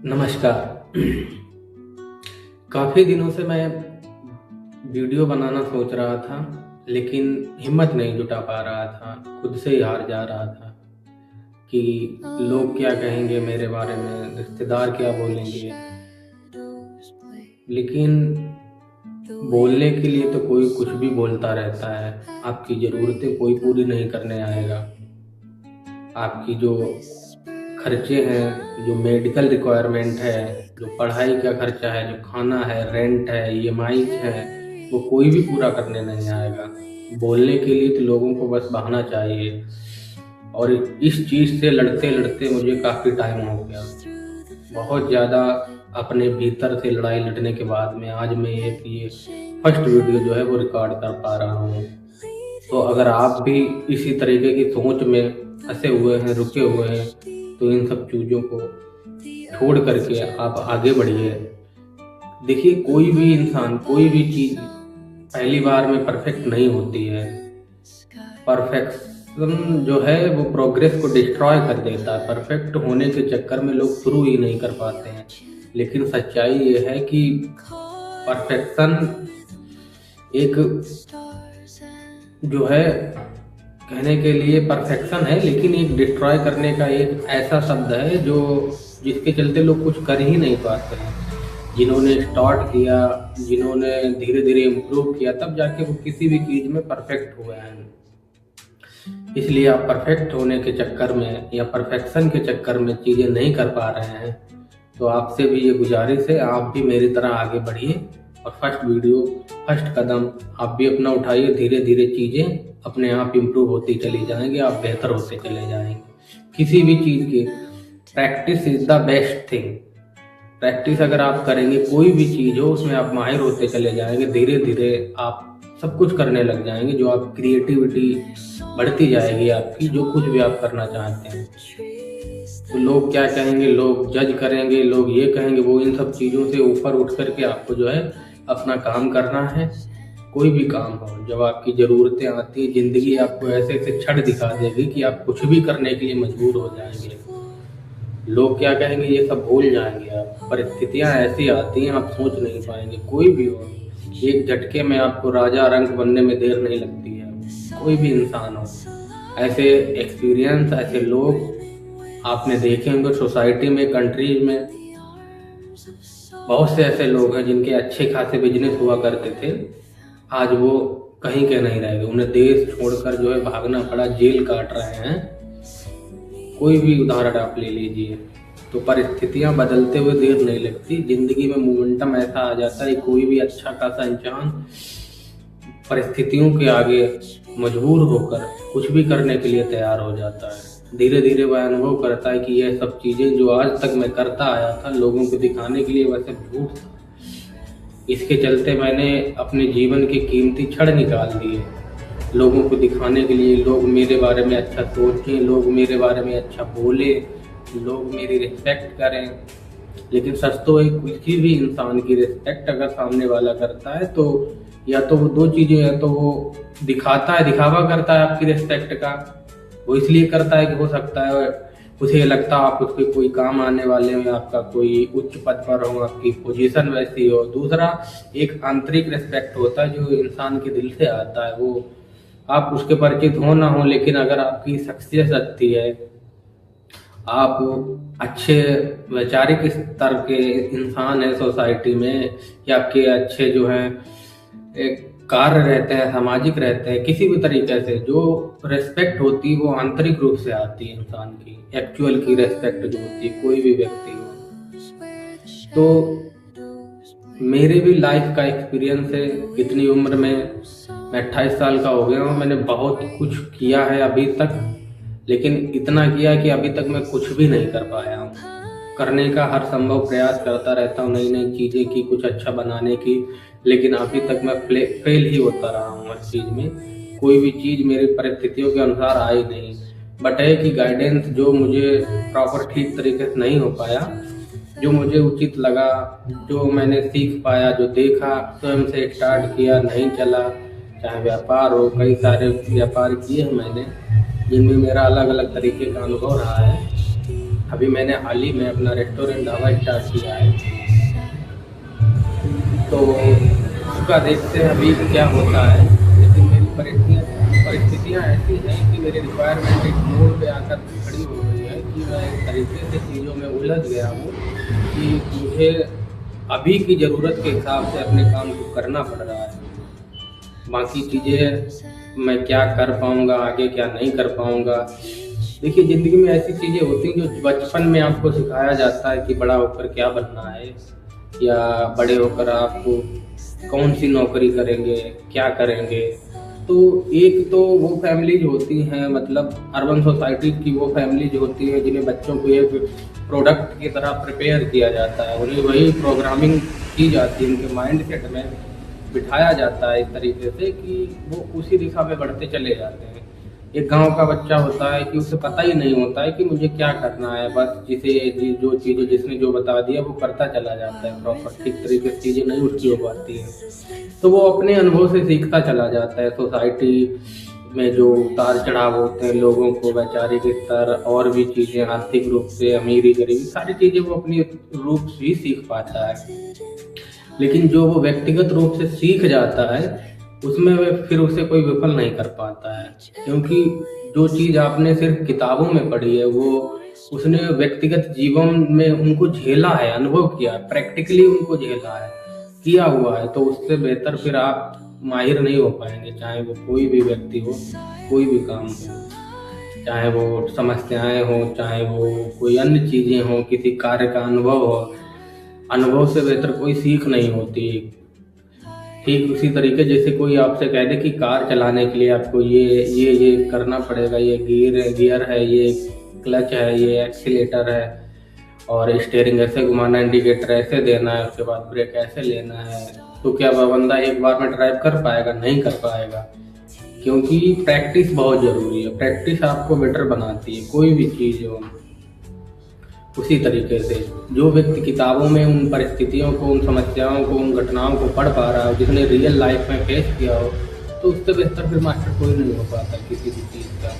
नमस्कार। काफ़ी दिनों से मैं वीडियो बनाना सोच रहा था, लेकिन हिम्मत नहीं जुटा पा रहा था। खुद से ही हार जा रहा था कि लोग क्या कहेंगे मेरे बारे में, रिश्तेदार क्या बोलेंगे। लेकिन बोलने के लिए तो कोई कुछ भी बोलता रहता है। आपकी ज़रूरतें कोई पूरी नहीं करने आएगा। आपकी जो खर्चे हैं, जो मेडिकल रिक्वायरमेंट है, जो पढ़ाई का खर्चा है, जो खाना है, रेंट है, ईएमआईज़ है, वो कोई भी पूरा करने नहीं आएगा। बोलने के लिए तो लोगों को बस बहाना चाहिए। और इस चीज़ से लड़ते-लड़ते मुझे काफ़ी टाइम हो गया। बहुत ज़्यादा अपने भीतर से लड़ाई लड़ने के बाद में आज मैं ये फर्स्ट वीडियो जो है वो रिकॉर्ड कर पा रहा हूँ। तो अगर आप भी इसी तरीके की सोच में फँसे हुए हैं, रुके हुए हैं, तो इन सब चीज़ों को छोड़ करके आप आगे बढ़िए। देखिए, कोई भी इंसान, कोई भी चीज़ पहली बार में परफेक्ट नहीं होती है। परफेक्शन जो है वो प्रोग्रेस को डिस्ट्रॉय कर देता है। परफेक्ट होने के चक्कर में लोग शुरू ही नहीं कर पाते हैं। लेकिन सच्चाई ये है कि परफेक्शन एक जो है कहने के लिए परफेक्शन है, लेकिन एक डिस्ट्रॉय करने का एक ऐसा शब्द है जो जिसके चलते लोग कुछ कर ही नहीं पाते हैं। जिन्होंने स्टार्ट किया, जिन्होंने धीरे धीरे इम्प्रूव किया, तब जाके वो किसी भी चीज़ में परफेक्ट हुए हैं। इसलिए आप परफेक्ट होने के चक्कर में या परफेक्शन के चक्कर में चीज़ें नहीं कर पा रहे हैं, तो आपसे भी ये गुजारिश है, आप भी मेरी तरह आगे बढ़िए और फर्स्ट कदम आप भी अपना उठाइए। धीरे धीरे चीज़ें अपने आप इम्प्रूव होती चली जाएंगी, आप बेहतर होते चले जाएंगे। किसी भी चीज़ की practice is the best thing. Practice अगर आप करेंगे, कोई भी चीज़ हो उसमें आप माहिर होते चले जाएंगे। धीरे धीरे आप सब कुछ करने लग जाएंगे, जो आप क्रिएटिविटी बढ़ती जाएगी आपकी, जो कुछ भी आप करना चाहते हैं। तो लोग क्या कहेंगे, लोग जज करेंगे, लोग ये कहेंगे, वो इन सब चीज़ों से ऊपर उठ करके आपको जो है अपना काम करना है। कोई भी काम हो, जब आपकी ज़रूरतें आती है, ज़िंदगी आपको ऐसे ऐसे छड़ दिखा देगी कि आप कुछ भी करने के लिए मजबूर हो जाएंगे। लोग क्या कहेंगे ये सब भूल जाएंगे आप। परिस्थितियाँ ऐसी आती हैं, आप सोच नहीं पाएंगे। कोई भी हो, एक झटके में आपको राजा रंक बनने में देर नहीं लगती है। कोई भी इंसान हो, ऐसे एक्सपीरियंस, ऐसे लोग आपने देखे होंगे सोसाइटी में, कंट्रीज में। बहुत से ऐसे लोग हैं जिनके अच्छे खासे बिजनेस हुआ करते थे, आज वो कहीं के नहीं रह गए। उन्हें देश छोड़कर जो है भागना पड़ा, जेल काट रहे हैं। कोई भी उदाहरण आप ले लीजिए। तो परिस्थितियां बदलते हुए देर नहीं लगती। जिंदगी में मोमेंटम ऐसा आ जाता है, कोई भी अच्छा खासा इंसान परिस्थितियों के आगे मजबूर होकर कुछ भी करने के लिए तैयार हो जाता है। धीरे धीरे वह अनुभव करता है कि यह सब चीज़ें जो आज तक मैं करता आया था, लोगों को दिखाने के लिए, वह सब झूठ था। इसके चलते मैंने अपने जीवन के कीमती क्षण निकाल दिए लोगों को दिखाने के लिए। लोग मेरे बारे में अच्छा सोचें, लोग मेरे बारे में अच्छा बोले, लोग मेरी रिस्पेक्ट करें। लेकिन सच तो है, किसी भी इंसान की रिस्पेक्ट अगर सामने वाला करता है तो या तो वो दो चीज़ें, या तो वो दिखाता है, दिखावा करता है आपकी रिस्पेक्ट का। वो इसलिए करता है कि हो सकता है उसे लगता है आप उसके कोई काम आने वाले हो, आपका कोई उच्च पद पर हो, आपकी पोजीशन वैसी हो। दूसरा एक आंतरिक रिस्पेक्ट होता है जो इंसान के दिल से आता है। वो आप उसके परिचित हो ना हो, लेकिन अगर आपकी शख्सियत अच्छी है, आप अच्छे वैचारिक स्तर के इंसान हैं सोसाइटी में, या आपके अच्छे जो हैं एक कार्य रहते हैं, सामाजिक रहते हैं, किसी भी तरीके से जो रेस्पेक्ट होती है वो आंतरिक रूप से आती है इंसान की। एक्चुअल की रेस्पेक्ट जो होती है, कोई भी व्यक्ति हो। तो मेरे भी लाइफ का एक्सपीरियंस है। कितनी उम्र में, मैं 28 साल का हो गया हूँ। मैंने बहुत कुछ किया है अभी तक, लेकिन इतना किया कि अभी तक मैं कुछ भी नहीं कर पाया हूँ। करने का हर संभव प्रयास करता रहता हूँ, नई नई चीज़ें की, कुछ अच्छा बनाने की, लेकिन अभी तक मैं फेल ही होता रहा हूँ हर चीज़ में। कोई भी चीज़ मेरी परिस्थितियों के अनुसार आई नहीं। बट है कि गाइडेंस जो मुझे प्रॉपर ठीक तरीके से नहीं हो पाया, जो मुझे उचित लगा, जो मैंने सीख पाया, जो देखा, स्वयं से स्टार्ट किया, नहीं चला। चाहे व्यापार हो, कई सारे व्यापार किए हैं मैंने, जिनमें मेरा अलग अलग तरीके का अनुभव रहा है। अभी अभी मैंने हाल ही में अपना रेस्टोरेंट ढाबा स्टार्ट किया है, तो उसका देखते हैं अभी क्या होता है। लेकिन मेरी परिस्थितियाँ ऐसी हैं कि मेरी रिक्वायरमेंट एक मोड़ पे आकर खड़ी हो गई है कि मैं एक तरीके से चीज़ों में उलझ गया हूँ कि मुझे अभी की ज़रूरत के हिसाब से अपने काम को करना पड़ रहा है। बाकी चीज़ें मैं क्या कर पाऊँगा, आगे क्या नहीं कर पाऊँगा। देखिए, ज़िंदगी में ऐसी चीज़ें होती हैं जो बचपन में आपको सिखाया जाता है कि बड़ा होकर क्या बनना है, या बड़े होकर आपको कौन सी नौकरी करेंगे, क्या करेंगे। तो एक तो वो फैमिलीज होती हैं, मतलब अर्बन सोसाइटी की वो फैमिलीज होती हैं जिन्हें बच्चों को एक प्रोडक्ट की तरह प्रिपेयर किया जाता है, उन्हें वही प्रोग्रामिंग की जाती है, उनके माइंड सेट में बिठाया जाता है इस तरीके से कि वो उसी दिशा में बढ़ते चले जाते हैं। एक गांव का बच्चा होता है कि उसे पता ही नहीं होता है कि मुझे क्या करना है, बस जो चीज़ें जिसने जो बता दिया वो करता चला जाता है, प्रॉपर ठीक तरीके से चीज़ें नहीं उसकी हो पाती हैं। तो वो अपने अनुभव से सीखता चला जाता है। सोसाइटी में जो उतार चढ़ाव होते हैं, लोगों को वैचारिक स्तर और भी चीज़ें, आर्थिक रूप से अमीरी गरीबी, सारी चीज़ें वो अपनी रूप से ही सीख पाता है। लेकिन जो वो व्यक्तिगत रूप से सीख जाता है उसमें फिर उसे कोई विफल नहीं कर पाता है, क्योंकि जो चीज़ आपने सिर्फ किताबों में पढ़ी है वो उसने व्यक्तिगत जीवन में उनको झेला है, अनुभव किया है, प्रैक्टिकली उनको झेला है, किया हुआ है। तो उससे बेहतर फिर आप माहिर नहीं हो पाएंगे, चाहे वो कोई भी व्यक्ति हो, कोई भी काम हो, चाहे वो समस्याएं हो, चाहे वो कोई अन्य चीज़ें हो, किसी कार्य का अनुभव हो। अनुभव से बेहतर कोई सीख नहीं होती। ठीक उसी तरीके जैसे कोई आपसे कह दे कि कार चलाने के लिए आपको ये करना पड़ेगा, ये गियर है, ये क्लच है, ये एक्सीलेटर है, और स्टीयरिंग ऐसे घुमाना, इंडिकेटर ऐसे देना है, उसके बाद ब्रेक ऐसे लेना है। तो क्या वह बंदा एक बार में ड्राइव कर पाएगा? नहीं कर पाएगा, क्योंकि प्रैक्टिस बहुत ज़रूरी है। प्रैक्टिस आपको बेटर बनाती है, कोई भी चीज़ हो। उसी तरीके से जो व्यक्ति किताबों में उन परिस्थितियों को, उन समस्याओं को, उन घटनाओं को पढ़ पा रहा हो, जिसने रियल लाइफ में फेस किया हो, तो उससे बेहतर फिर मास्टर कोई नहीं हो पाता किसी भी चीज़ का।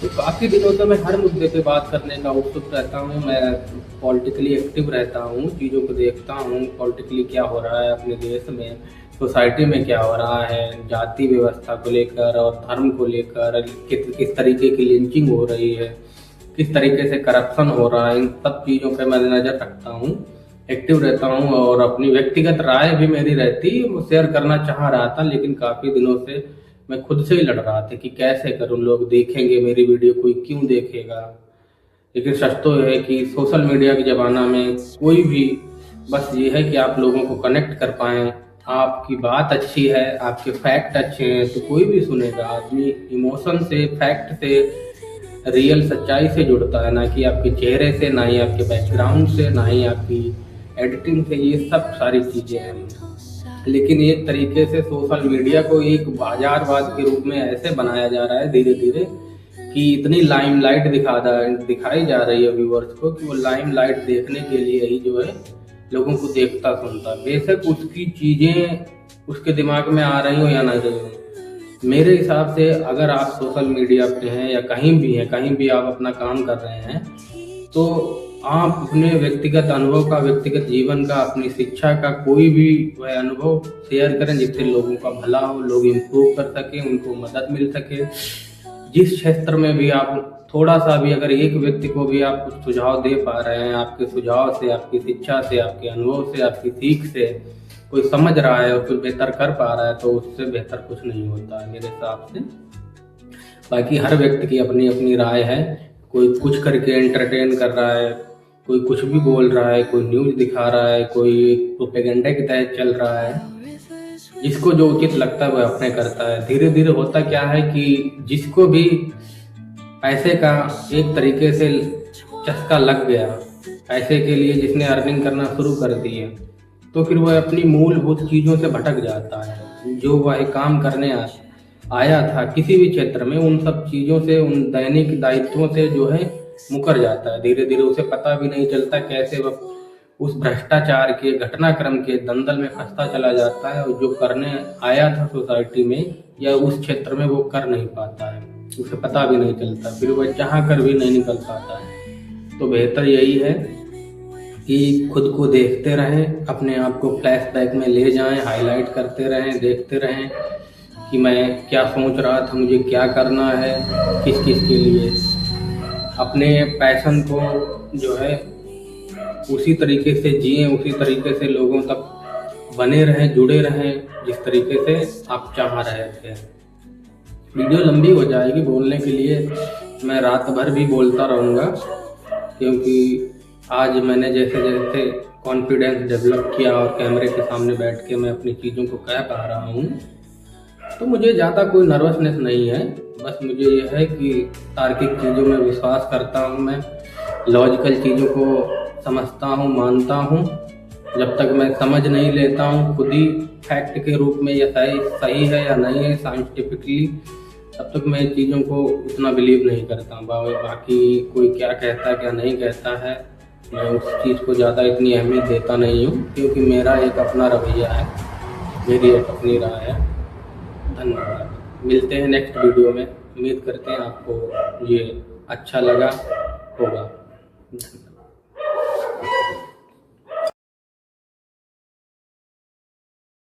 तो काफ़ी दिनों से मैं हर मुद्दे पे बात करने का उत्सुक रहता हूँ। मैं पॉलिटिकली एक्टिव रहता हूँ, चीज़ों को देखता हूँ, पॉलिटिकली क्या हो रहा है अपने देश में, सोसाइटी में क्या हो रहा है, जाति व्यवस्था को लेकर और धर्म को लेकर किस तरीके की लिंचिंग हो रही है, किस तरीके से करप्शन हो रहा है। इन सब चीज़ों पे मैं नज़र रखता हूँ, एक्टिव रहता हूँ, और अपनी व्यक्तिगत राय भी मेरी रहती, वो शेयर करना चाह रहा था, लेकिन काफ़ी दिनों से मैं खुद से ही लड़ रहा था कि कैसे करूँ, लोग देखेंगे मेरी वीडियो, कोई क्यों देखेगा। लेकिन सच तो है कि सोशल मीडिया के ज़माना में कोई भी, बस ये है कि आप लोगों को कनेक्ट कर पाएँ, आपकी बात अच्छी है, आपके फैक्ट अच्छे हैं, तो कोई भी सुनेगा। आदमी इमोशन से, फैक्ट से, रियल सच्चाई से जुड़ता है, ना कि आपके चेहरे से, ना ही आपके बैकग्राउंड से, ना ही आपकी एडिटिंग से। ये सब सारी चीज़ें हैं। लेकिन एक तरीके से सोशल मीडिया को एक बाजारवाद के रूप में ऐसे बनाया जा रहा है धीरे धीरे कि इतनी लाइमलाइट दिखाई जा रही है व्यूअर्स को कि वो लाइमलाइट देखने के लिए ही जो है लोगों को देखता सुनता। बेशक उसकी चीज़ें उसके दिमाग में आ रही हो या ना रही हो, मेरे हिसाब से अगर आप सोशल मीडिया पे हैं या कहीं भी हैं, कहीं भी आप अपना काम कर रहे हैं, तो आप अपने व्यक्तिगत अनुभव का, व्यक्तिगत जीवन का, अपनी शिक्षा का कोई भी वह अनुभव शेयर करें जिससे लोगों का भला हो, लोग इम्प्रूव कर सकें, उनको मदद मिल सके। जिस क्षेत्र में भी आप थोड़ा सा भी, अगर एक व्यक्ति को भी आप कुछ सुझाव दे पा रहे हैं, आपके सुझाव से, आपकी शिक्षा से, आपके अनुभव से, आपकी सीख से कोई समझ रहा है और कुछ बेहतर कर पा रहा है, तो उससे बेहतर कुछ नहीं होता है मेरे हिसाब से। बाकी हर व्यक्ति की अपनी अपनी राय है। कोई कुछ करके एंटरटेन कर रहा है, कोई कुछ भी बोल रहा है, कोई न्यूज़ दिखा रहा है, कोई प्रोपेगेंडा के तहत चल रहा है। जिसको जो उचित लगता है वह अपने करता है। धीरे धीरे होता क्या है कि जिसको भी पैसे का एक तरीके से चस्का लग गया, पैसे के लिए जिसने अर्निंग करना शुरू कर दी है, तो फिर वह अपनी मूलभूत चीज़ों से भटक जाता है। जो वह काम करने आया था किसी भी क्षेत्र में, उन सब चीज़ों से, उन दैनिक दायित्वों से जो है मुकर जाता है। धीरे धीरे उसे पता भी नहीं चलता कैसे वह उस भ्रष्टाचार के घटनाक्रम के दंदल में फंसता चला जाता है, और जो करने आया था सोसाइटी में या उस क्षेत्र में वो कर नहीं पाता है, उसे पता भी नहीं चलता, फिर वह चाह कर भी नहीं निकल पाता है। तो बेहतर यही है कि खुद को देखते रहें, अपने आप को फ्लैशबैक में ले जाएं, हाईलाइट करते रहें, देखते रहें कि मैं क्या सोच रहा था, मुझे क्या करना है, किस किस के लिए। अपने पैशन को जो है उसी तरीके से जिएं, उसी तरीके से लोगों तक बने रहें, जुड़े रहें जिस तरीके से आप चाह रहे थे। वीडियो लंबी हो जाएगी, बोलने के लिए मैं रात भर भी बोलता रहूँगा, क्योंकि आज मैंने जैसे जैसे कॉन्फिडेंस डेवलप किया और कैमरे के सामने बैठ के मैं अपनी चीज़ों को कह पा रहा हूँ, तो मुझे ज़्यादा कोई नर्वसनेस नहीं है। बस मुझे यह है कि तार्किक चीज़ों में विश्वास करता हूँ, मैं लॉजिकल चीज़ों को समझता हूँ, मानता हूँ। जब तक मैं समझ नहीं लेता हूँ खुद ही फैक्ट के रूप में, यह सही है या नहीं है साइंटिफिकली, तब तक मैं चीज़ों को उतना बिलीव नहीं करता। बाकी कोई क्या कहता है क्या नहीं कहता है, मैं उस चीज़ को ज़्यादा इतनी अहमियत देता नहीं हूँ, क्योंकि मेरा एक अपना रवैया है, मेरी एक अपनी राय है। धन्यवाद। मिलते हैं नेक्स्ट वीडियो में। उम्मीद करते हैं आपको ये अच्छा लगा होगा। धन्यवाद।